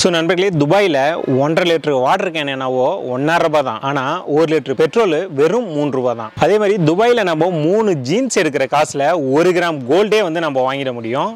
So நண்பர்களே, துபாயில் 1.5 litre water can என்னவோ 1.5 ரூபா தான். ஆனால் 1 லிட்டர் பெட்ரோல் வெறும் 3 ரூபா தான். அதே மாதிரி துபாயில் நம்ம 3 ஜீன்ஸ் எடுக்கிற காசில் 1 கிராம் கோல்டே வந்து நம்ம வாங்கிட முடியும்.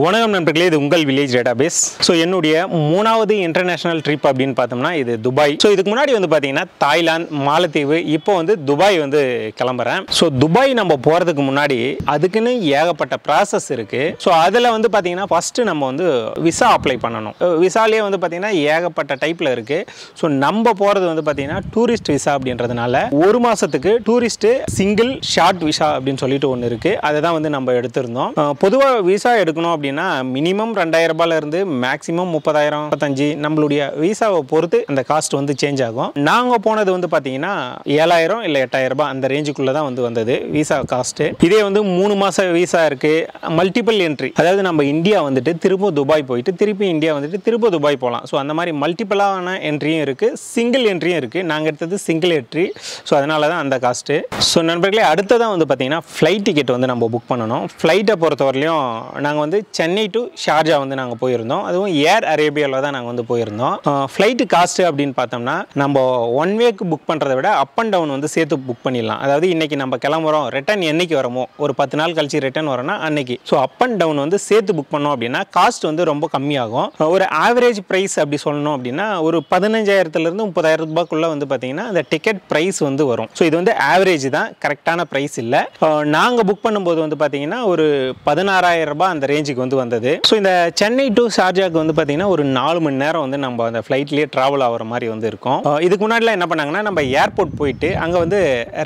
வணக்கம் நண்பர்களே, இது உங்கள் வில்லேஜ் டேட்டாபேஸ். ஸோ என்னுடைய 3வது இன்டர்நேஷனல் ட்ரிப் அப்படின்னு பார்த்தோம்னா இது துபாய். ஸோ இதுக்கு முன்னாடி வந்து பார்த்தீங்கன்னா தாய்லாந்து, மாலத்தீவு, இப்போ வந்து துபாய் வந்து கிளம்புறேன். ஸோ துபாய் நம்ம போகிறதுக்கு முன்னாடி அதுக்குன்னு ஏகப்பட்ட ப்ராசஸ் இருக்குது. ஸோ அதில் வந்து பார்த்தீங்கன்னா ஃபஸ்ட்டு நம்ம வந்து விசா அப்ளை பண்ணணும். விசாலே வந்து பார்த்தீங்கன்னா ஏகப்பட்ட டைப்பில் இருக்குது. ஸோ நம்ம போகிறது வந்து பார்த்தீங்கன்னா டூரிஸ்ட் விசா அப்படின்றதுனால 1 மாதத்துக்கு டூரிஸ்ட்டு சிங்கிள் ஷார்ட் விசா அப்படின்னு சொல்லிட்டு ஒன்று இருக்குது. அதை தான் வந்து நம்ம எடுத்திருந்தோம். பொதுவாக விசா எடுக்கணும் அப்படின்னா மினிமம் 2000 ரூபாயில இருந்து மேக்ஸிமம் 30,000 35 நம்மளுடைய விசாவை பொறுத்து அந்த காஸ்ட் வந்து சேஞ்ச் ஆகும். நாங்க போனது வந்து பாத்தீங்கன்னா 7,000 இல்ல 8,000 ரூபாய் அந்த ரேஞ்சுக்குள்ள தான் வந்து வந்தது விசா காஸ்ட். இதே வந்து 3 மாச விசா இருக்கு, மல்டிபிள் என்ட்ரி, அதாவது நம்ம இந்தியா வந்துட்டு திரும்ப துபாய் போயிட்டு திருப்பி இந்தியா வந்துட்டு திரும்ப துபாய் போகலாம். ஸோ அந்த மாதிரி மல்டிபிளான என்ட்ரியும் இருக்கு, சிங்கிள் என்ட்ரியும் இருக்கு. நாங்கள் எடுத்தது சிங்கிள் என்ட்ரி. ஸோ அதனால தான் அந்த காஸ்ட். ஸோ நண்பர்களே, அடுத்ததான் வந்து பார்த்தீங்கன்னா ஃப்ளைட் டிக்கெட் வந்து நம்ம புக் பண்ணணும். ஃப்ளைட்டை பொறுத்தவரையிலையும் நாங்கள் வந்து சென்னை டு ஷார்ஜா வந்து நாங்கள் போயிருந்தோம். அதுவும் ஏர் அரேபியாவில் தான் நாங்கள் வந்து போயிருந்தோம். ஃப்ளைட்டு காஸ்ட்டு அப்படின்னு பார்த்தோம்னா நம்ம 1 வேக்கு புக் பண்ணுறதை விட அப் அண்ட் டவுன் வந்து சேர்த்து புக் பண்ணிடலாம். அதாவது இன்னைக்கு நம்ம கிளம்புறோம், ரிட்டர்ன் என்னைக்கு வரமோ, ஒரு 10 நாள் கழிச்சு ரிட்டர்ன் வரோம்னா அன்னைக்கு. ஸோ அப் அண்ட் டவுன் வந்து சேர்த்து புக் பண்ணோம் அப்படின்னா காஸ்ட் வந்து ரொம்ப கம்மியாகும். ஒரு ஆவரேஜ் ப்ரைஸ் அப்படி சொல்லணும் அப்படின்னா ஒரு 15,000 30,000 ரூபாய்க்குள்ள வந்து பார்த்தீங்கன்னா அந்த டிக்கெட் ப்ரைஸ் வந்து வரும். ஸோ இது வந்து ஆவரேஜ் தான், கரெக்டான ப்ரைஸ் இல்லை. நாங்கள் புக் பண்ணும்போது வந்து பார்த்தீங்கன்னா ஒரு 16,000 ரூபாய் அந்த ரேஞ்சுக்கு வந்து வந்தது. ஸோ இந்த சென்னை டு ஷார்ஜாக்கு வந்து பார்த்தீங்கன்னா ஒரு 4 மணி நேரம் வந்து நம்ம அந்த ஃப்ளைட்லேயே ட்ராவல் ஆகிற மாதிரி வந்து இருக்கும். இதுக்கு முன்னாடிலாம் என்ன பண்ணாங்கன்னா நம்ம ஏர்போர்ட் போயிட்டு அங்கே வந்து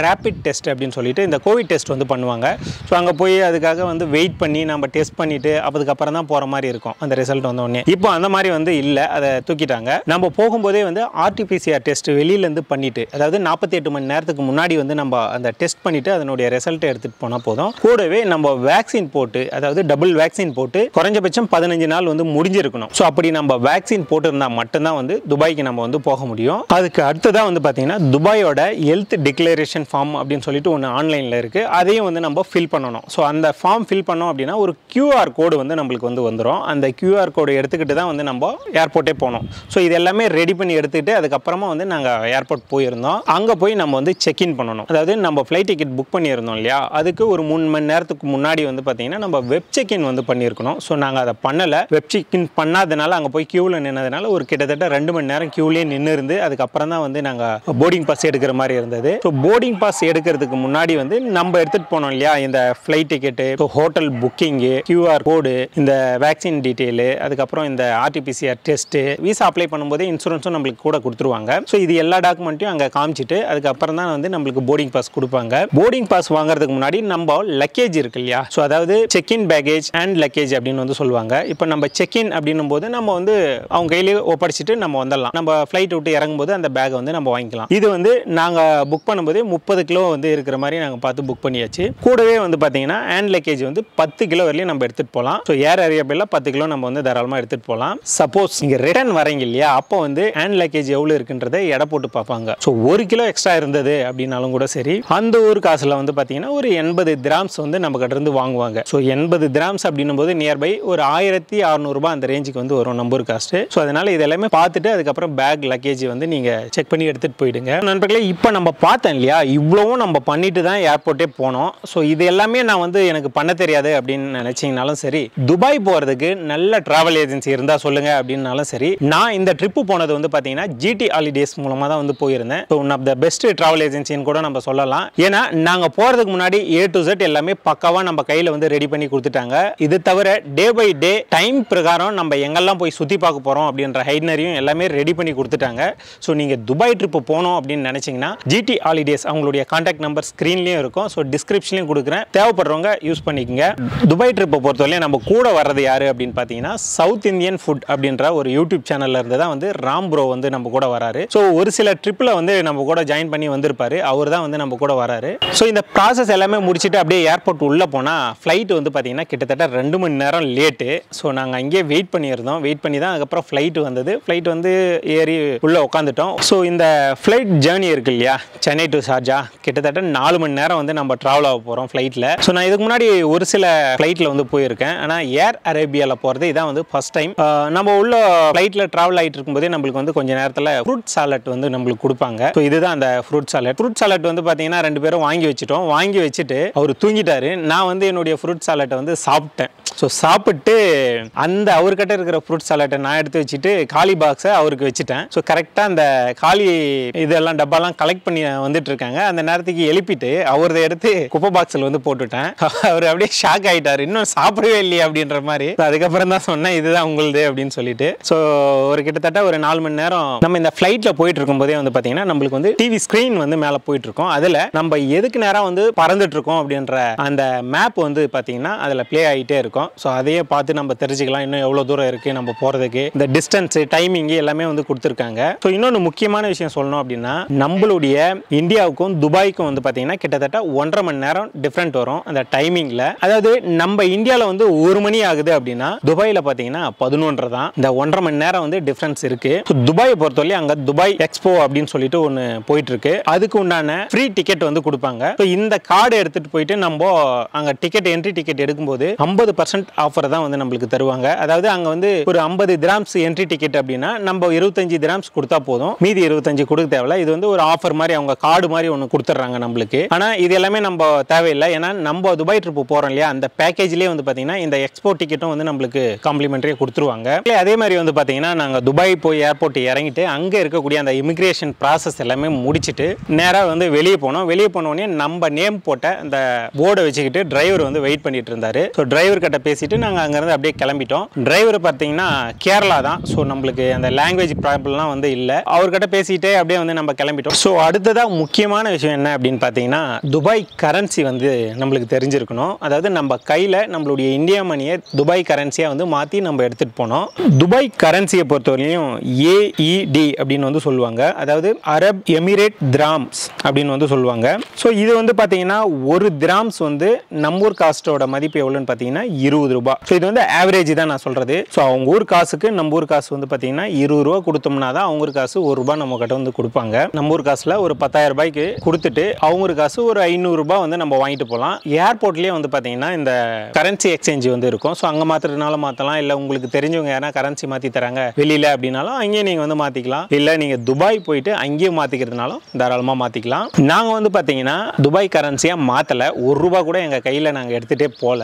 ரேபிட் டெஸ்ட் அப்படின்னு சொல்லிட்டு இந்த கோவிட் டெஸ்ட் வந்து பண்ணுவாங்க. ஸோ அங்கே போய் அதுக்காக வந்து வெயிட் பண்ணி நம்ம டெஸ்ட் பண்ணிட்டு அதுக்கப்புறம் தான் போகிற மாதிரி இருக்கும் அந்த ரிசல்ட் வந்த உடனே. இப்போ அந்த மாதிரி வந்து இல்லை, அதை தூக்கிட்டாங்க. நம்ம போகும்போதே வந்து ஆர்டிபிசிஆர் டெஸ்ட் வெளியிலேருந்து பண்ணிட்டு, அதாவது 48 மணி நேரத்துக்கு முன்னாடி வந்து நம்ம அந்த டெஸ்ட் பண்ணிட்டு அதனுடைய ரிசல்ட்டை எடுத்துகிட்டு போனால் போதும். கூடவே நம்ம வேக்சின் போட்டு, அதாவது டபுள் வேக்சின் போட்டு குறைஞ்சபட்சம் 15 நாள் வந்து முடிஞ்சிருக்கணும். ஸோ அப்படி நம்ம வேக்சின் போட்டிருந்தா மட்டும்தான் வந்து துபாய்க்கு நம்ம வந்து போக முடியும். அதுக்கு அடுத்ததான் வந்து பார்த்தீங்கன்னா துபாயோட ஹெல்த் டிக்ளரேஷன் ஃபார்ம் அப்படின்னு சொல்லிட்டு ஒன்று ஆன்லைனில் இருக்குது. அதையும் வந்து நம்ம ஃபில் பண்ணணும். ஸோ அந்த ஃபார்ம் ஃபில் பண்ணோம் அப்படின்னா ஒரு QR கோடு வந்து நம்மளுக்கு வந்து வந்துடும். அந்த QR கோடு எடுத்துக்கிட்டு தான் வந்து நம்ம ஏர்போர்ட்டே போனோம். ஸோ இது எல்லாமே ரெடி பண்ணி எடுத்துக்கிட்டு அதுக்கப்புறமா வந்து நாங்கள் ஏர்போர்ட் போயிருந்தோம். அங்கே போய் நம்ம வந்து செக்இன் பண்ணணும். அதாவது நம்ம ஃப்ளைட் டிக்கெட் புக் பண்ணியிருந்தோம் இல்லையா, அதுக்கு ஒரு 3 மணி நேரத்துக்கு முன்னாடி வந்து பார்த்தீங்கன்னா நம்ம வெப் செக்இன் வந்து பண்ணியிருக்கணும். ஸோ நாங்கள் அதை பண்ணலை. வெப் செக்இன் பண்ணாதனால அங்கே போய் கியூவில் நின்னதுனால ஒரு கிட்டத்தட்ட 2 மணி நேரம் கியூலேயே நின்று இருந்து அதுக்கப்புறம் தான் வந்து நாங்கள் போர்டிங் பாஸ் எடுக்கிற மாதிரி இருந்தது. ஸோ போர்டிங் பாஸ் எடுக்கிறதுக்கு முன்னாடி வந்து நம்ம எடுத்துகிட்டு போனோம் இல்லையா இந்த flight ticket, hotel booking, QR கோடு, இந்த வேக்சின் டீட்டெயிலு, அதுக்கப்புறம் இந்த ஆர்டிபிசிஆர் டெஸ்ட்டு, விசா அப்ளை பண்ணும்போதே இன்சூரன்ஸும் நம்மளுக்கு கூட கொடுத்துருவாங்க. ஸோ இது எல்லா டாக்குமெண்ட்டையும் அங்கே காமிச்சிட்டு அதுக்கப்புறம் தான் வந்து நம்மளுக்கு போர்டிங் பாஸ் கொடுப்பாங்க. போர்டிங் பாஸ் வாங்குறதுக்கு முன்னாடி நம்ம லக்கேஜ் இருக்கு இல்லையா, ஸோ அதாவது செக்இன் பேக்கேஜ் அண்ட் லக்கேஜ் அப்படின்னு வந்து சொல்லுவாங்க. இப்போ நம்ம செக்இன் அப்படின்னும் போது நம்ம வந்து அவங்க கையிலேயே ஒப்படைச்சிட்டு நம்ம வந்துடலாம். நம்ம ஃப்ளைட் விட்டு இறங்கும்போது அந்த பேக்கை வந்து நம்ம வாங்கிக்கலாம். இது வந்து நாங்கள் புக் பண்ணும்போதே 30 கிலோ வந்து இருக்கிற மாதிரி நாங்கள் பார்த்து புக் பண்ணியாச்சு. கூடவே வந்து பார்த்தீங்கன்னா ஹேண்ட் லக்கேஜ் வந்து 10 கிலோ வரையும் நம்ம எடுத்துகிட்டு போகலாம். ஸோ ஏர் அரேபியாவில் 10 கிலோ நம்ம வந்து தாராளமாக எடுத்துகிட்டு போகலாம். சப்போஸ் நீங்கள் ரிட்டர்ன் வரீங்க இல்லையா, அப்போ வந்து ஹேண்ட் லக்கேஜ் எவ்வளோ இருக்குன்றதை எடை போட்டு பார்ப்பாங்க. ஸோ 1 கிலோ எக்ஸ்ட்ரா இருந்தது அப்படின்னாலும் கூட சரி, அந்த ஒரு காசில் வந்து பார்த்தீங்கன்னா ஒரு 80 திராம்ஸ் வந்து நம்ம கிட்ட இருந்து வாங்குவாங்க. ஸோ 80 திராம்ஸ் அப்படின்னும் போது நியர்பை ஒரு 1,600 ரூபாய் அந்த ரேஞ்சுக்கு வந்து வரும் நம்பர் காஸ்ட். ஸோ அதனால இது எல்லாமே பார்த்துட்டு அதுக்கப்புறம் பேக் லக்கேஜ் வந்து நீங்கள் செக் பண்ணி எடுத்துகிட்டு போயிடுங்க. நண்பர்களே, இப்போ நம்ம பார்த்தோம் இல்லையா, இவ்வளவும் நம்ம பண்ணிட்டு தான் ஏர்போர்ட்டே போனோம். ஸோ இது எல்லாமே நான் வந்து எனக்கு பண்ண தெரியாது அப்படின்னு நினைச்சீங்கனாலும் சரி, துபாய் போகிறதுக்கு நல்ல டிராவல் ஏஜென்சி இருந்தால் சொல்லுங்க அப்படின்னாலும் சரி, நான் இந்த ட்ரிப்பு போனது வந்து பார்த்தீங்கன்னா GT ஹாலிடேஸ் மூலமாக தான் வந்து போயிருந்தேன். So one of the best travel ஏஜென்சின்னு கூட நம்ம சொல்லலாம். ஏன்னா நாங்கள் போகிறதுக்கு முன்னாடி A to Z எல்லாமே பக்காவாக நம்ம கையில் வந்து ரெடி பண்ணி கொடுத்துட்டாங்க. இது தவிர டே பை டே டைம் பிரகாரம் நம்ம எங்கெல்லாம் போய் சுற்றி பார்க்க போகிறோம் அப்படின்ற ஹைட்னரியும் எல்லாமே ரெடி பண்ணி கொடுத்துட்டாங்க. ஸோ நீங்கள் துபாய் ட்ரிப்பு போகணும் அப்படின்னு நினச்சிங்கன்னா ஜிடி ஹாலிடேஸ் அவங்களுடைய கான்டாக்ட் நம்பர் ஸ்க்ரீன்லேயும் இருக்கும். ஸோ டிஸ்கிரிப்ஷன்லையும் கொடுக்குறேன், தேவைப்படுறவங்க யூஸ் பண்ணிக்கோங்க. துபாய் ட்ரிப்பை பொறுத்தவரையும் நம்ம கூட வர்றது யார் அப்படின்னு பார்த்தீங்கன்னா சவுத் இந்தியன் ஃபுட் அப்படின்ற ஒரு யூடியூப் சேனலில் இருந்து தான் வந்து ராம் ப்ரோ வந்து நம்ம கூட வராரு. ஸோ ஒரு சில ட்ரிப்பில் வந்து நம்ம கூட ஜாயின் பண்ணி வந்திருப்பாரு, அவர் தான் வந்து நம்ம கூட வராரு. ஸோ இந்த ப்ராசஸ் எல்லாமே முடிச்சுட்டு அப்படியே ஏர்போர்ட் உள்ளே போனால் ஃப்ளைட் வந்து பார்த்தீங்கன்னா கிட்டத்தட்ட 2 மணி நேரம் லேட்டு. ஸோ நாங்கள் அங்கேயே வெயிட் பண்ணியிருந்தோம். வெயிட் பண்ணி தான் அதுக்கப்புறம் ஃப்ளைட் வந்தது. ஃப்ளைட் வந்து ஏறி உள்ளே உட்காந்துட்டோம். ஸோ இந்த ஃப்ளைட் ஜேர்னி இருக்கு இல்லையா, சென்னை டு ஷார்ஜா, கிட்டத்தட்ட 4 மணி நேரம் வந்து நம்ம ட்ராவல் ஆக போகிறோம் ஃப்ளைட்டில். ஸோ நான் இதுக்கு முன்னாடி ஒரு சில ஃப்ளைட்டில் வந்து போயிருக்கேன், ஆனால் ஏர் அரேபியாவில் போகிறது இதான் வந்து ஃபர்ஸ்ட் டைம். நம்ம உள்ள ஃப்ளைட்டில் ட்ராவல் ஆகிட்டு இருக்கும்போதே நம்மளுக்கு வந்து கொஞ்சம் நேரத்தில் ஃப்ரூட் சாலட் வந்து நம்மளுக்கு கொடுப்பாங்க. ஸோ இதுதான் அந்த ஃப்ரூட் சாலட். ஃப்ரூட் சாலட் வந்து பார்த்தீங்கன்னா 2 பேரும் வாங்கி வச்சுட்டோம். வாங்கி வச்சுட்டு அவர் தூங்கிட்டாரு. நான் வந்து என்னுடைய ஃப்ரூட் சாலட்டை வந்து சாப்பிட்டேன். ஸோ சாப்பிட்டு அந்த அவர்கிட்ட இருக்கிற ஃப்ரூட் சாலட்டை நான் எடுத்து வச்சுட்டு காலி பாக்ஸை அவருக்கு வச்சுட்டேன். ஸோ கரெக்டாக அந்த காலி இதெல்லாம் டப்பாலாம் கலெக்ட் பண்ணி வந்துட்டு இருக்காங்க. அந்த நேரத்துக்கு எழுப்பிட்டு அவரதை எடுத்து குப்பை பாக்ஸில் வந்து போட்டுட்டேன். அவர் அப்படியே ஷாக் ஆகிட்டார், இன்னும் சாப்பிடவே இல்லையே அப்படின்ற மாதிரி. அதுக்கப்புறம் தான் சொன்னேன் இதுதான் உங்களுது அப்படின்னு சொல்லிட்டு. ஸோ ஒரு கிட்டத்தட்ட ஒரு 4 மணி நேரம் நம்ம இந்த ஃப்ளைட்டில் போயிட்டு இருக்கும்போதே வந்து பார்த்தீங்கன்னா நம்மளுக்கு வந்து டிவி ஸ்க்ரீன் வந்து மேலே போயிட்டு இருக்கோம். அதில் நம்ம எதுக்கு நேரம் வந்து பறந்துட்டு இருக்கோம் அப்படின்ற அந்த மேப் வந்து பார்த்தீங்கன்னா அதில் ப்ளே ஆகிட்டே இருக்கும். ஸோ அதையே பார்த்து நம்ம தெரிஞ்சுக்கலாம் இன்னும் எவ்வளோ தூரம் இருக்குது நம்ம போகிறதுக்கு. இந்த டிஸ்டன்ஸு, டைமிங் எல்லாமே வந்து கொடுத்துருக்காங்க. ஸோ இன்னொன்று முக்கியமான விஷயம் சொல்லணும் அப்படின்னா நம்மளுடைய இந்தியாவுக்கும் துபாய்க்கும் வந்து பார்த்தீங்கன்னா கிட்டத்தட்ட 1.5 மணி நேரம் டிஃப்ரெண்ட் வரும் அந்த டைமிங்கில். அதாவது நம்ம இந்தியாவில் வந்து 1 மணி ஆகுது அப்படின்னா துபாயில் பார்த்தீங்கன்னா 11:30 தான். இந்த 1.5 மணி நேரம் வந்து டிஃப்ரென்ஸ் இருக்குது. ஸோ துபாயை பொறுத்தவரை அங்கே துபாய் எக்ஸ்போ அப்படின்னு சொல்லிட்டு ஒன்று போயிட்டு இருக்கு. அதுக்கு உண்டான ஃப்ரீ டிக்கெட் வந்து கொடுப்பாங்க. ஸோ இந்த கார்டு எடுத்துகிட்டு போயிட்டு நம்ம அங்கே டிக்கெட் என்ட்ரி டிக்கெட் எடுக்கும்போது 50% ஆஃபர் தான் வந்து நம்மளுக்கு தருவாங்க. அதாவது அங்கே வந்து ஒரு 50 திராம்ஸ் என்ட்ரி டிக்கெட் அப்படின்னா நம்ம 25 திராம்ஸ் கொடுத்தா போதும், மீதி 25 கொடுக்க தேவையில்ல. இது வந்து ஒரு ஆஃபர் மாதிரி அவங்க கார்டு மாதிரி ஒன்று கொடுத்துட்றாங்க நம்மளுக்கு. ஆனால் இது எல்லாமே நம்ம தேவையில்லை, ஏன்னா நம்ம துபாய் ட்ரிப் போகிறோம் இல்லையா, அந்த பேக்கேஜ்லேயே வந்து பார்த்தீங்கன்னா இந்த எக்ஸ்போ டிக்கெட்டும் வந்து நம்மளுக்கு காம்ப்ளிமெண்ட்ரியாக கொடுத்துருவாங்க. அதே மாதிரி வந்து பார்த்தீங்கன்னா நாங்கள் துபாய் போய் ஏர்போர்ட் இறங்கிட்டு அங்கே இருக்கக்கூடிய அந்த இமிகிரேஷன் ப்ராசஸ் எல்லாமே முடிச்சுட்டு நேராக வந்து வெளியே போனோம். வெளியே போனோடனே நம்ம நேம் போட்ட அந்த போர்டை வச்சுக்கிட்டு டிரைவர் வந்து வெயிட் பண்ணிட்டு இருந்தாரு. ஸோ டிரைவர் கிட்ட பேசிட்டு நாங்கள் அங்கேருந்து அப்படியே கிளம்பிட்டோம். டிரைவர் பார்த்தீங்கன்னா கேரளா தான். ஸோ நம்மளுக்கு அந்த லாங்குவேஜ் ப்ராப்ளம்லாம் வந்து இல்லை. அவர்கிட்ட பேசிட்டே அப்படியே வந்து நம்ம கிளம்பிட்டோம். ஸோ அடுத்ததாக முக்கியமான விஷயம் என்ன அப்படின்னு பார்த்தீங்கன்னா துபாய் கரன்சி வந்து நம்மளுக்கு தெரிஞ்சிருக்கணும். அதாவது நம்ம கையில் நம்மளுடைய இந்தியா மணியை துபாய் கரன்சியாக வந்து மாற்றி நம்ம எடுத்துகிட்டு போனோம். துபாய் கரன்சியை பொறுத்தவரையிலையும் ஏஇடி அப்படின்னு வந்து சொல்லுவாங்க. அதாவது அரப் எமிரேட் திராம்ஸ் அப்படின்னு வந்து சொல்லுவாங்க. ஸோ இது வந்து பார்த்தீங்கன்னா ஒரு திராம்ஸ் வந்து நம்ம ஊர் காஸ்ட்டோட மதிப்பு எவ்வளோன்னு பார்த்தீங்கன்னா 20 ரூபாய். ஸோ இது வந்து ஆவரேஜ் தான் நான் சொல்கிறது. ஸோ அவங்க ஊர் காசுக்கு நம்ம ஊர் காசு வந்து பார்த்தீங்கன்னா 20 ரூபா கொடுத்தோம்னா தான் அவங்க ஊர் காசு 1 ரூபாய் நம்ம கிட்ட வந்து கொடுப்பாங்க. நம்ம ஊர் காசில் ஒரு 10,000 ரூபாய்க்கு கொடுத்துட்டு அவங்க ஊர் காசு ஒரு 500 ரூபாய் வந்து நம்ம வாங்கிட்டு போகலாம். ஏர்போர்ட்லேயே வந்து பார்த்தீங்கன்னா இந்த கரன்சி எக்ஸ்சேஞ்ச் வந்து இருக்கும். ஸோ அங்கே மாற்றுறதுனால மாற்றலாம், இல்லை உங்களுக்கு தெரிஞ்சவங்க யாரா கரன்சி மாற்றி தராங்க வெளியில் அப்படின்னாலும் அங்கேயே நீங்கள் வந்து மாற்றிக்கலாம். இல்லை நீங்கள் துபாய் போயிட்டு அங்கேயும் மாற்றிக்கிறதுனாலும் தாராளமாக மாற்றிக்கலாம். நாங்கள் வந்து பார்த்தீங்கன்னா துபாய் கரன்சியாக மாற்றலை, 1 ரூபாய் கூட எங்கள் கையில் நாங்கள் எடுத்துகிட்டே போகல.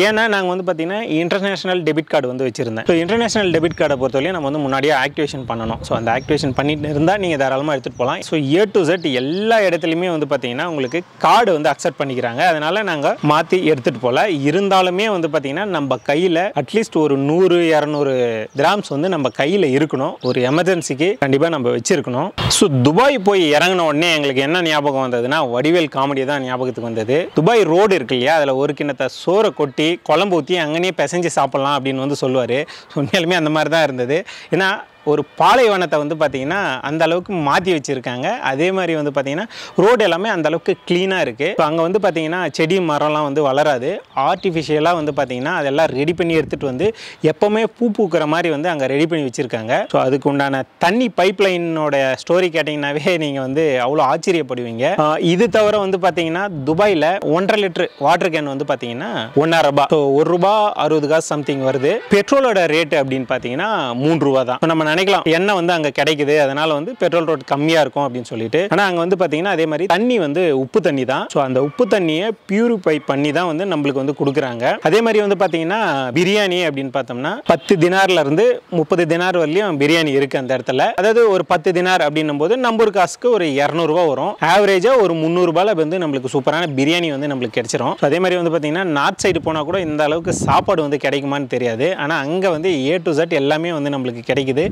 ஏன்னா நாங்கள் வந்து பார்த்தீங்கன்னா இன்டர்நேஷனல் டெபிட் கார்டு வந்து வச்சிருந்தேன். ஸோ இன்டர்நேஷனல் டெபிட் கார்டை பொறுத்தவரையும் நம்ம வந்து முன்னாடியே ஆக்டிவேஷன் பண்ணணும். ஸோ அந்த ஆக்டிவேஷன் பண்ணிட்டு இருந்தால் நீங்கள் தாராளமாக எடுத்துகிட்டு போகலாம். ஸோ A to Z எல்லா இடத்துலையுமே வந்து பார்த்தீங்கன்னா உங்களுக்கு கார்டு வந்து அக்செப்ட் பண்ணிக்கிறாங்க. அதனால நாங்கள் மாற்றி எடுத்துகிட்டு போகல. இருந்தாலுமே வந்து பார்த்தீங்கன்னா நம்ம கையில் அட்லீஸ்ட் ஒரு 100-200 கிராம்ஸ் வந்து நம்ம கையில் இருக்கணும். ஒரு எமர்ஜென்சிக்கு கண்டிப்பாக நம்ம வச்சிருக்கணும். ஸோ துபாய் போய் இறங்கின உடனே எங்களுக்கு என்ன ஞாபகம் வந்ததுன்னா வடிவேல் காமெடி தான் ஞாபகத்துக்கு வந்தது. துபாய் ரோடு இருக்கு இல்லையா, அதில் ஒரு கிண்ணத்தை சோறை கொட்டி குழம்பு ஊற்றி அங்கேயே பிசைஞ்சு சாப்பிட்லாம் அப்படின்னு வந்து சொல்லுவார். உண்மையாலுமே அந்த மாதிரி தான் இருந்தது. ஏன்னா ஒரு பாலைவனத்தை வந்து பார்த்தீங்கன்னா அந்த அளவுக்கு மாற்றி வச்சுருக்காங்க. அதே மாதிரி வந்து பார்த்தீங்கன்னா ரோடு எல்லாமே அந்த அளவுக்கு க்ளீனாக இருக்குது. ஸோ அங்கே வந்து பார்த்தீங்கன்னா செடி மரம்லாம் வந்து வளராது. ஆர்டிஃபிஷியலாக வந்து பார்த்தீங்கன்னா அதெல்லாம் ரெடி பண்ணி எடுத்துகிட்டு வந்து எப்போவுமே பூ பூக்கிற மாதிரி வந்து அங்கே ரெடி பண்ணி வச்சுருக்காங்க. ஸோ அதுக்கு உண்டான தண்ணி பைப் லைனோட ஸ்டோரி கேட்டிங்கன்னாவே நீங்கள் வந்து அவ்வளோ ஆச்சரியப்படுவீங்க. இது தவிர வந்து பார்த்தீங்கன்னா துபாயில் 1.5 லிட்டர் வாட்டர் கேன் வந்து பார்த்தீங்கன்னா 1.5 ரூபாய். ஸோ 1 ரூபாய் 60 காசு சம்திங் வருது. பெட்ரோலோட ரேட்டு அப்படின்னு பார்த்தீங்கன்னா 3 ரூபா தான். நம்ம நினைக்கலாம் எண்ணெய் வந்து அங்கே கிடைக்குது, அதனால வந்து பெட்ரோல் ரேட் கம்மியாக இருக்கும் அப்படின்னு சொல்லிட்டு. ஆனால் அங்கே வந்து பார்த்தீங்கன்னா அதே மாதிரி தண்ணி வந்து உப்பு தண்ணி தான். ஸோ அந்த உப்பு தண்ணியை பியூரிஃபை பண்ணி தான் வந்து நம்மளுக்கு வந்து கொடுக்குறாங்க. அதே மாதிரி வந்து பார்த்தீங்கன்னா பிரியாணி அப்படின்னு பார்த்தோம்னா 10 தினார்ல இருந்து 30 தினார் வரலையும் பிரியாணி இருக்கு அந்த இடத்துல. அதாவது ஒரு 10 தினார் அப்படின்னும் போது நம்ம காசுக்கு ஒரு 200 ரூபாய் வரும். ஆவரேஜா ஒரு 300 ரூபாயில வந்து நம்மளுக்கு சூப்பரான பிரியாணி வந்து நம்மளுக்கு கிடைச்சிரும். அதே மாதிரி வந்து பார்த்தீங்கன்னா நார்த் சைடு போனால் கூட இந்த அளவுக்கு சாப்பாடு வந்து கிடைக்குமான்னு தெரியாது. ஆனால் அங்கே வந்து A to Z எல்லாமே வந்து நம்மளுக்கு கிடைக்குது.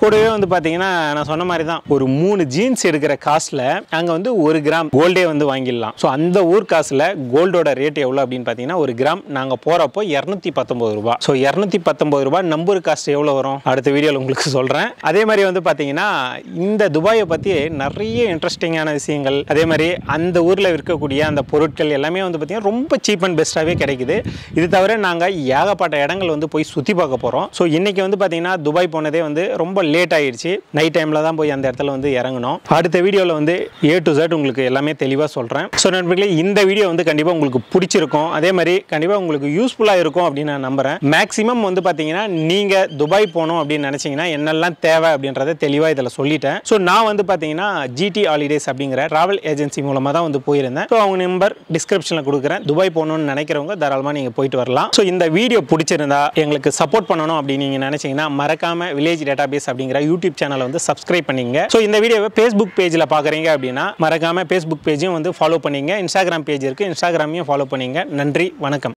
கூடவே வந்து பார்த்தீங்கன்னா நான் சொன்ன மாதிரி தான் ஒரு 3 ஜீன்ஸ் எடுக்கிற காசில் அங்கே வந்து 1 கிராம் கோல்டே வந்து வாங்கிடலாம். ஸோ அந்த ஊர் காசில் கோல்டோட ரேட் எவ்வளோ அப்படின்னு பார்த்தீங்கன்னா ஒரு கிராம் நாங்கள் போகிறப்போ 219 ரூபாய். ஸோ 219 ரூபாய் நம்பர் காஸ்ட் எவ்வளோ வரும் அடுத்த வீடியோவில் உங்களுக்கு சொல்கிறேன். அதே மாதிரி வந்து பார்த்தீங்கன்னா இந்த துபாயை பற்றி நிறைய இன்ட்ரெஸ்டிங்கான விஷயங்கள், அதே மாதிரி அந்த ஊரில் இருக்கக்கூடிய அந்த பொருட்கள் எல்லாமே வந்து பார்த்தீங்கன்னா ரொம்ப சீப் அண்ட் பெஸ்ட்டாகவே கிடைக்குது. இது தவிர நாங்கள் ஏகப்பட்ட இடங்கள் வந்து போய் சுற்றி பார்க்க போகிறோம். ஸோ இன்றைக்கி வந்து பார்த்தீங்கன்னா துபாய் போனதே வந்து ரொம்ப லேட் ஆகிடுச்சு. நைட் டைமில் தான் போய் அந்த இடத்துல வந்து இறங்கணும். அடுத்த வீடியோவில் வந்து A to Z உங்களுக்கு எல்லாமே தெளிவாக சொல்கிறேன். ஸோ நண்பர்களே இந்த வீடியோ வந்து கண்டிப்பாக உங்களுக்கு பிடிச்சிருக்கும். அதே மாதிரி கண்டிப்பாக உங்களுக்கு யூஸ்ஃபுல்லாக இருக்கும் அப்படின்னு நான் நம்புகிறேன். மேக்ஸிமம் வந்து பார்த்தீங்கன்னா நீங்கள் துபாய் போகணும் அப்படின்னு நினச்சிங்கன்னா என்னெல்லாம் தேவை அப்படின்றத தெளிவாக இதில் சொல்லிட்டேன். ஸோ நான் வந்து பார்த்தீங்கன்னா GT ஹாலிடேஸ் அப்படிங்கிற ட்ராவல் ஏஜென்சி மூலமாக தான் வந்து போயிருந்தேன். ஸோ அவங்க நம்பர் டிஸ்கிரிப்ஷனில் கொடுக்குறேன். துபாய் போகணும்னு நினைக்கிறவங்க தாராளமாக நீங்கள் போயிட்டு வரலாம். ஸோ இந்த வீடியோ பிடிச்சிருந்தா எங்களுக்கு சப்போர்ட் பண்ணணும் அப்படின்னு நீங்கள் நினச்சிங்கன்னா மறக்காம வில்லேஜ் டேட்டாபேஸ் அப்படிங்கிற யூடியூப் சேனலை வந்து சப்ஸ்கிரைப் பண்ணிங்க. ஸோ இந்த வீடியோவை ஃபேஸ்புக் பேஜில் பார்க்குறீங்க அப்படின்னா மறக்காம ஃபேஸ்புக் பேஜையும் வந்து ஃபாலோ பண்ணிங்க. இன்ஸ்டாகிராம் பேஜ் இருக்குது, இன்ஸ்டாகிராமையும் ஃபாலோ பண்ணிங்க. நன்றி, வணக்கம்.